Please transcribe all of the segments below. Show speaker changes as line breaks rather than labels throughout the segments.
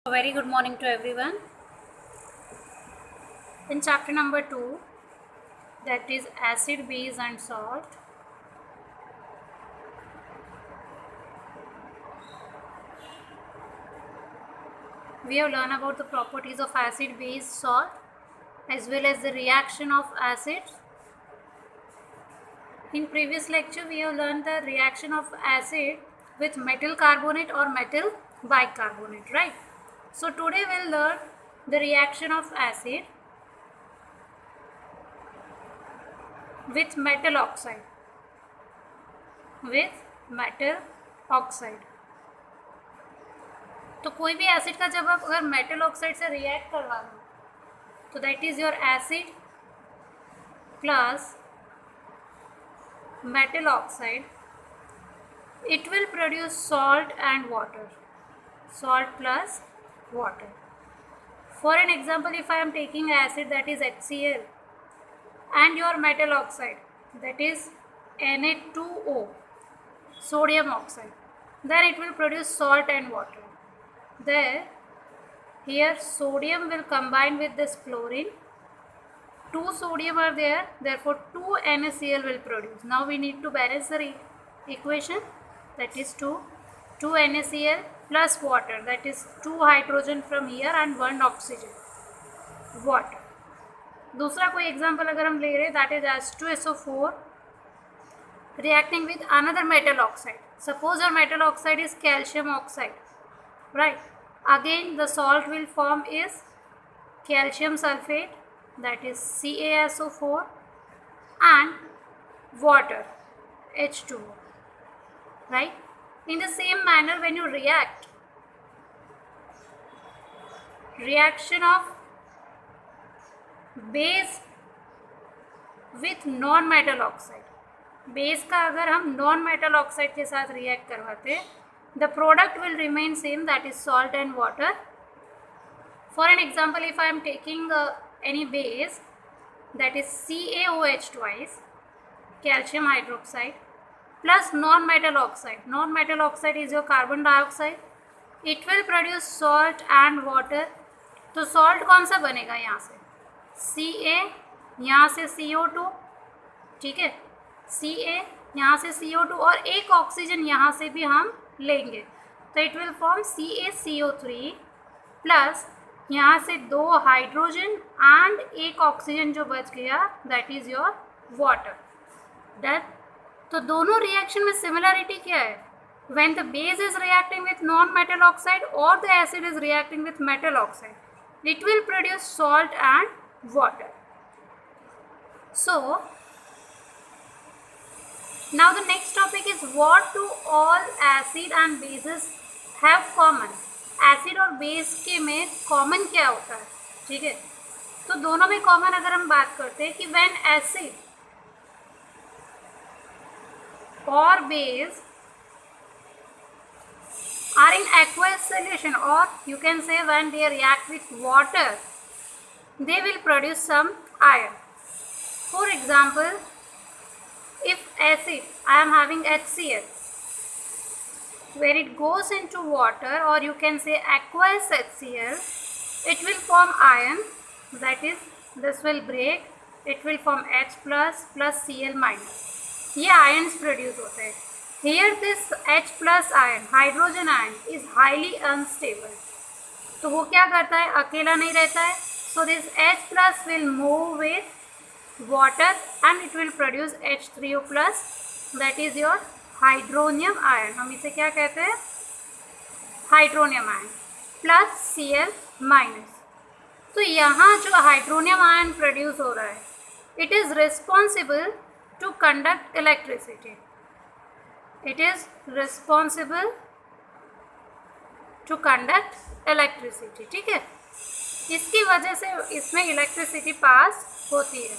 A very good morning to everyone. In chapter number 2, that is acid, base and salt, we have learned about the properties of acid, base, salt as well as the reaction of acids. In previous lecture we have learned the reaction of acid with metal carbonate or metal bicarbonate, right? So today we will learn the reaction of acid with metal oxide. तो कोई भी acid का जब आप अगर metal oxide से react करवा लो तो that is your acid plus metal oxide, it will produce salt and water, salt plus water. For an example, if I am taking acid, that is HCl, and your metal oxide, that is Na2O, sodium oxide, then it will produce salt and water. There, here sodium will combine with this chlorine. 2 sodium are there, therefore 2 NaCl will produce. Now we need to balance the equation, that is 2 NaCl plus water, that is 2 hydrogen from here and 1 oxygen, water. दूसरा कोई example अगर हम ले रहे हैं, that is H2SO4 reacting with another metal oxide. Suppose your metal oxide is calcium oxide, right? Again the salt will form is calcium sulfate, that is CaSO4 and water H2O, right? In the same manner, when you reaction of base with non metal oxide, base का अगर हम non metal oxide के साथ react करवाते हैं, the product will remain same, that is salt and water. For an example, if I am taking any base, that is CaOH twice, calcium hydroxide, plus non-metal oxide. Non-metal oxide is your carbon dioxide. It will produce salt and water. तो salt कौन सा बनेगा यहाँ से? Ca, यहाँ से CO2, ठीक है, Ca यहाँ से CO2 और एक ऑक्सीजन यहाँ से भी हम लेंगे, तो it will form CaCO3 plus यहाँ से 2 हाइड्रोजन एंड एक ऑक्सीजन जो बच गया, that is your water. Done. तो दोनों रिएक्शन में सिमिलरिटी क्या है? When the base is reacting with non metal oxide और the acid is reacting with metal oxide, it will produce salt and water. So now the next topic is what do all acid and basis have common. Acid और base के में common क्या होता है? ठीक है, तो दोनों में कॉमन अगर हम बात करते हैं कि व्हेन एसिड और base are in aqueous solution, or you can say when they react with water, they will produce some ion. For example, if acid, I am having HCl, when it goes into water, or you can say aqueous HCl, it will form ion, that is this will break, it will form H plus plus Cl minus. ये ions produce होते हैं. Here this H plus ion, hydrogen ion, is highly unstable. तो वो क्या करता है? अकेला नहीं रहता है. So this H plus will move with water and it will produce H3O plus, that is your hydronium ion. हम इसे क्या कहते हैं? Hydronium ion plus Cl minus. तो यहाँ जो हाइड्रोनियम आयन प्रोड्यूस हो रहा है, it is responsible to conduct electricity. It is responsible to conduct electricity. ठीक है, इसकी वजह से इसमें इलेक्ट्रिसिटी पास होती है.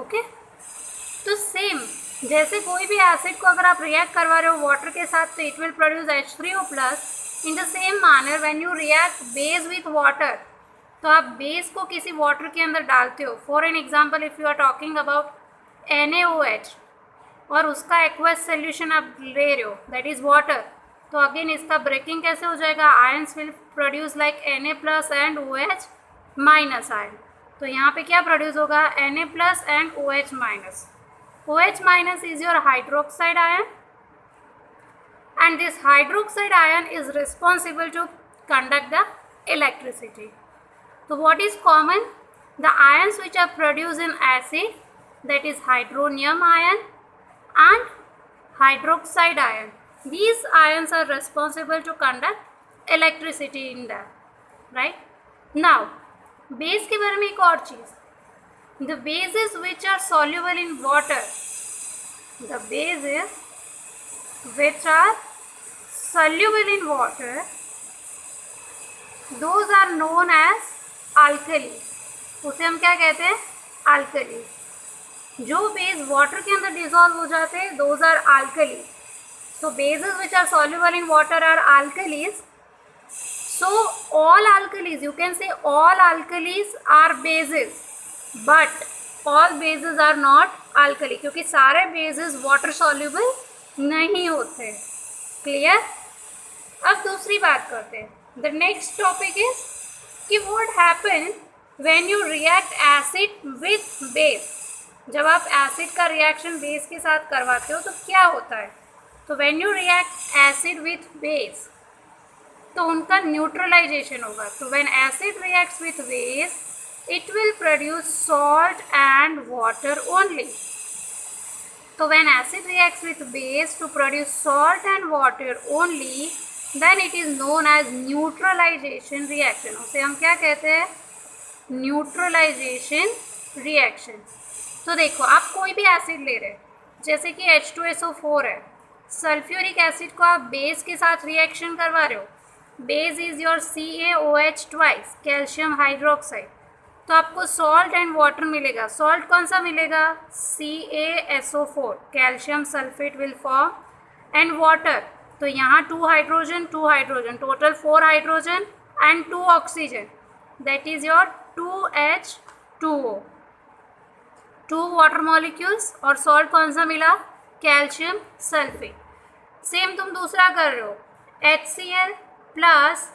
ओके, तो सेम जैसे कोई भी एसिड को अगर आप रिएक्ट करवा रहे हो वाटर के साथ, तो it will produce H3O plus. In the same manner when you react base with water, तो आप बेस को किसी वाटर के अंदर डालते हो. For an example, if you are talking about NaOH, और उसका एक्वस सोल्यूशन आप ले रहे हो दैट इज़ वाटर, तो अगेन इसका ब्रेकिंग कैसे हो जाएगा, ions will produce like Na+ and OH- ion. तो यहाँ पे क्या प्रोड्यूस होगा, Na+ and OH-। OH- is your hydroxide ion and this hydroxide ion is responsible to conduct the electricity. So what is common? The ions which are produced in acid, that is hydronium ion and hydroxide ion. These ions are responsible to conduct electricity in them, right? Now, base के बारे में एक और चीज़, the bases which are soluble in water, the bases which are soluble in water, those are known as alkali. उसे हम क्या कहते हैं, alkali. जो बेस वाटर के अंदर डिसॉल्व हो जाते हैं those are alkali. So bases which are soluble in water are alkalis. So all alkalis, you can say all alkalis are bases, but all bases are not alkali, क्योंकि सारे bases water soluble नहीं होते. Clear? अब दूसरी बात करते हैं. The next topic is कि what happen when you react acid with base. जब आप एसिड का रिएक्शन बेस के साथ करवाते हो तो क्या होता है, तो when you react acid with base तो उनका न्यूट्रलाइजेशन होगा. तो when acid reacts with base it will produce salt and water only. So when acid reacts with base to produce salt and water only, then it is known as neutralization reaction. उसे हम क्या कहते हैं, neutralisation reaction. तो देखो आप कोई भी एसिड ले रहे हैं, जैसे कि H2SO4 है, सल्फ्यूरिक एसिड को आप बेस के साथ रिएक्शन करवा रहे हो. Base is your CaOH twice, calcium hydroxide. तो आपको सॉल्ट एंड वाटर मिलेगा. सॉल्ट कौन सा मिलेगा, CaSO4, calcium sulphate will form, and water, तो यहाँ 2 hydrogen, total 4 hydrogen and 2 oxygen, that is your 2H2O, 2 water molecules. और सॉल्ट कौन सा मिला, कैल्शियम सल्फेट. सेम तुम दूसरा कर रहे हो, HCl प्लस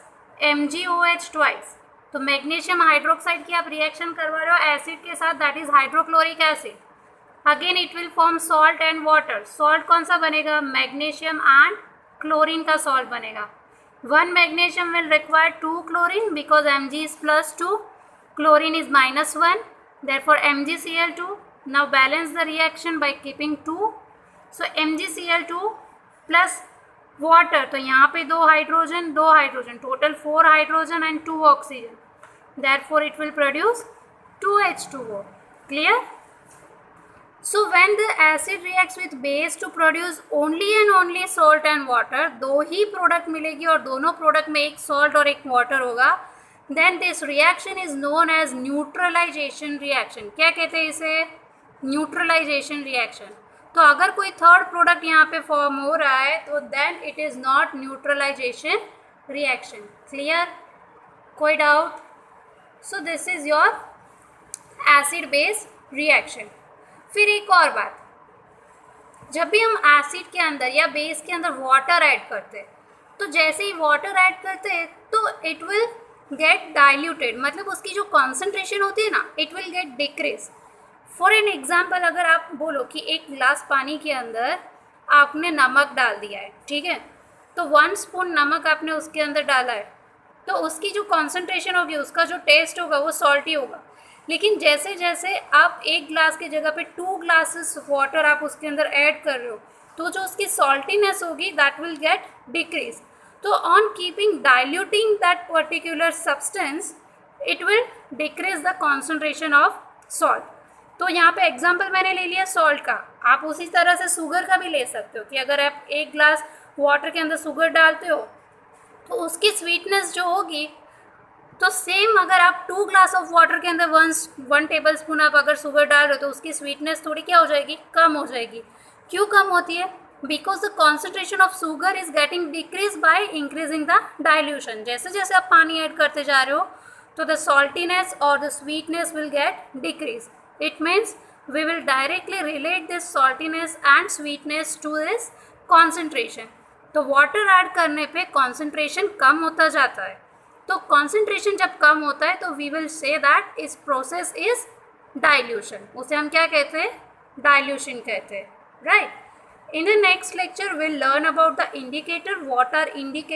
MgOH ट्वाइस, तो मैग्नीशियम हाइड्रोक्साइड की आप रिएक्शन करवा रहे हो एसिड के साथ, that is hydrochloric acid. Again it will form salt and water. Salt कौन सा बनेगा, मैग्नीशियम एंड क्लोरीन का सॉल्ट बनेगा. 1 magnesium will require 2 chlorine because Mg is +2, chlorine is -1, therefore MgCl2. Now balance the reaction by keeping 2. So MgCl2 plus water, तो यहाँ पे 2 hydrogen, total 4 hydrogen and 2 oxygen, therefore it will produce 2H2O. Clear? So when the acid reacts with base to produce only and only salt and water, 2 he product मिलेगी और दोनों product में एक salt और एक वाटर होगा, then this reaction is known as neutralization reaction. क्या कहते हैं इसे, न्यूट्रलाइजेशन रिएक्शन. तो अगर कोई थर्ड प्रोडक्ट यहाँ पे फॉर्म हो रहा है तो then it is not neutralisation reaction. Clear? कोई doubt? So this is your acid base reaction. फिर एक और बात, जब भी हम एसिड के अंदर या बेस के अंदर वाटर ऐड करते हैं, तो जैसे ही वाटर ऐड करते हैं तो इट विल गेट डाइल्यूटेड, मतलब उसकी जो कॉन्सेंट्रेशन होती है ना, it will get decrease. For an example, अगर आप बोलो कि 1 गिलास पानी के अंदर आपने नमक डाल दिया है, ठीक है, तो 1 स्पून नमक आपने उसके अंदर डाला है, तो उसकी जो कॉन्सेंट्रेशन होगी, उसका जो टेस्ट होगा वो सॉल्टी होगा. लेकिन जैसे जैसे आप 1 ग्लास की जगह पे 2 ग्लासेस वाटर आप उसके अंदर ऐड कर रहे हो, तो जो उसकी सॉल्टीनेस होगी दैट विल गेट डिक्रीज. तो on keeping diluting that particular substance, it will decrease the concentration of salt. तो यहाँ पे एग्जाम्पल मैंने ले लिया सॉल्ट का, आप उसी तरह से शुगर का भी ले सकते हो कि अगर आप 1 ग्लास वाटर के अंदर शुगर डालते हो तो उसकी स्वीटनेस जो होगी, तो सेम अगर आप 2 ग्लास ऑफ वाटर के अंदर 1 टेबल स्पून आप अगर शुगर डाल रहे हो तो उसकी स्वीटनेस थोड़ी क्या हो जाएगी, कम हो जाएगी. क्यों कम होती है, because the concentration of sugar is getting decrease by increasing the dilution. जैसे जैसे आप पानी ऐड करते जा रहे हो तो द सॉल्टीनेस और the sweetness will get decrease. It means we will directly relate this saltiness and sweetness to this concentration. तो वाटर ऐड करने पे कॉन्सेंट्रेशन कम होता जाता है, तो कॉन्सेंट्रेशन जब कम होता है तो वी विल से दैट इस प्रोसेस इज डाइल्यूशन. उसे हम क्या कहते हैं? डाइल्यूशन कहते हैं, right. In the next lecture we'll learn about the indicator. What are indicators?